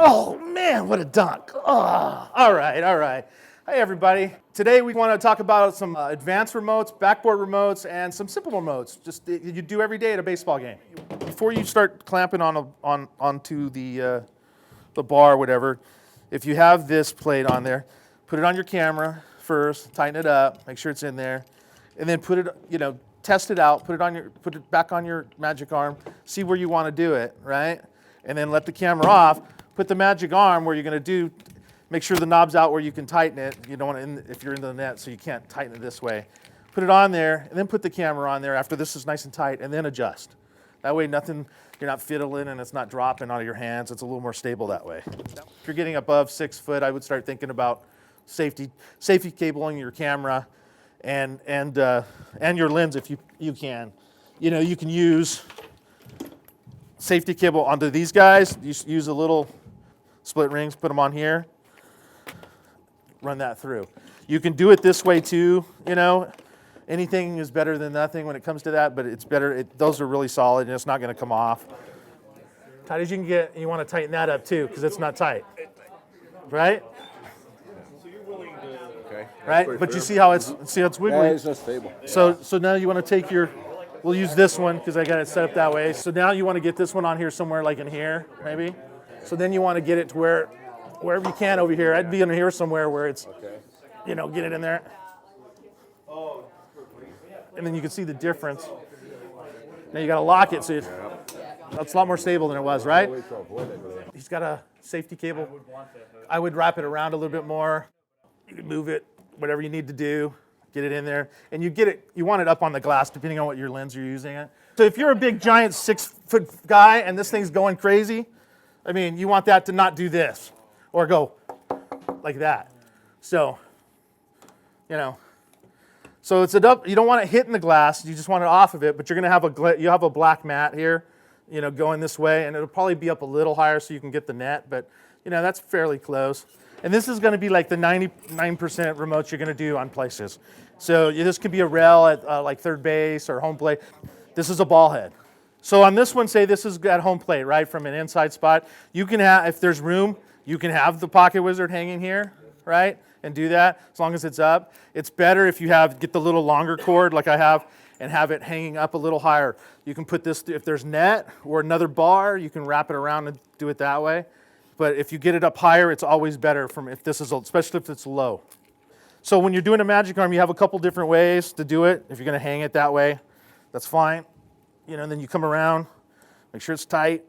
Oh, man, what a dunk. Oh, all right, all right. Hey, everybody. Today we want to talk about some advanced remotes, backboard remotes, and some simple remotes, just that you do every day at a baseball game. Before you start clamping onto the bar or whatever, if you have this plate on there, put it on your camera first, tighten it up, make sure it's in there, and then put it, test it out, put it back on your magic arm, see where you want to do it, right? And then let the camera off, put the magic arm where you're going to do, make sure the knob's out where you can tighten it. You don't want to, if you're into the net, so you can't tighten it this way. Put it on there, and then put the camera on there after this is nice and tight, and then adjust. That way nothing, you're not fiddling and it's not dropping out of your hands. It's a little more stable that way. If you're getting above 6 foot, I would start thinking about safety cabling your camera and your lens if you can. You can use safety cable onto these guys. You use a little split rings, put them on here, run that through. You can do it this way too, Anything is better than nothing when it comes to that, but it's better. Those are really solid and it's not going to come off. Tight as you can get, you want to tighten that up too because it's not tight, right? So you're willing to, okay. Right, but you see how it's wiggly. Yeah, it's not stable. So now you want to take we'll use this one because I got it set up that way. So now you want to get this one on here somewhere like in here, maybe. So then you want to get it to wherever you can over here. I'd be in here somewhere where it's, get it in there. And then you can see the difference. Now you got to lock it, so that's a lot more stable than it was, right? He's got a safety cable. I would wrap it around a little bit more. You can move it, whatever you need to do, get it in there. And you want it up on the glass depending on what your lens you're using it. So if you're a big giant 6 foot guy and this thing's going crazy, you want that to not do this or go like that. So, So it's you don't want it hitting the glass, you just want it off of it, but you're going to have a black mat here, going this way, and it'll probably be up a little higher so you can get the net, but that's fairly close. And this is going to be like the 99% remotes you're going to do on places. So this could be a rail at like third base or home plate. This is a ball head. So on this one, say this is at home plate, right, from an inside spot. You can have, if there's room, you can have the Pocket Wizard hanging here, right? And do that as long as it's up. It's better if you get the little longer cord like I have and have it hanging up a little higher. You can put this, if there's net or another bar, you can wrap it around and do it that way. But if you get it up higher, it's always better especially if it's low. So when you're doing a magic arm, you have a couple different ways to do it. If you're going to hang it that way, that's fine. And then you come around, make sure it's tight.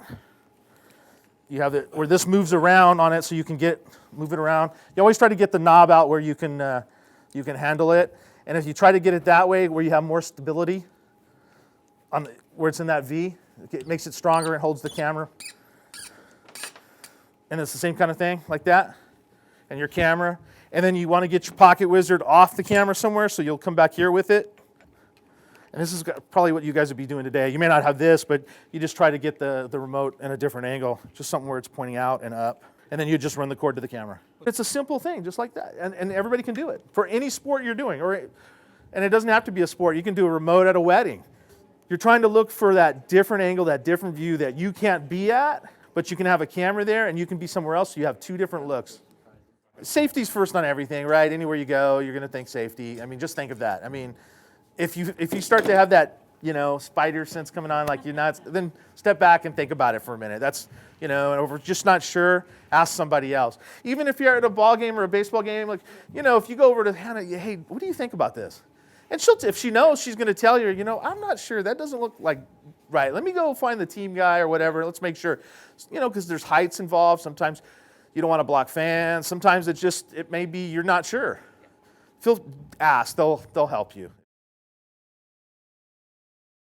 You have it where this moves around on it, so you can move it around. You always try to get the knob out where you can handle it. And if you try to get it that way, where you have more stability, where it's in that V, it makes it stronger and holds the camera. And it's the same kind of thing, like that, and your camera. And then you want to get your Pocket Wizard off the camera somewhere, so you'll come back here with it. And this is probably what you guys would be doing today. You may not have this, but you just try to get the remote in a different angle, just something where it's pointing out and up. And then you just run the cord to the camera. It's a simple thing, just like that. And everybody can do it for any sport you're doing. And it doesn't have to be a sport. You can do a remote at a wedding. You're trying to look for that different angle, that different view that you can't be at, but you can have a camera there and you can be somewhere else, so you have two different looks. Safety's first on everything, right? Anywhere you go, you're going to think safety. Just think of that. If you start to have that, spider sense coming on, like you're not, then step back and think about it for a minute. That's, and if we're just not sure, ask somebody else. Even if you're at a ball game or a baseball game, like, if you go over to Hannah, hey, what do you think about this? And if she knows, she's going to tell you, I'm not sure. That doesn't look like right. Let me go find the team guy or whatever. Let's make sure, because there's heights involved. Sometimes you don't want to block fans. Sometimes it may be you're not sure. Ask. They'll help you.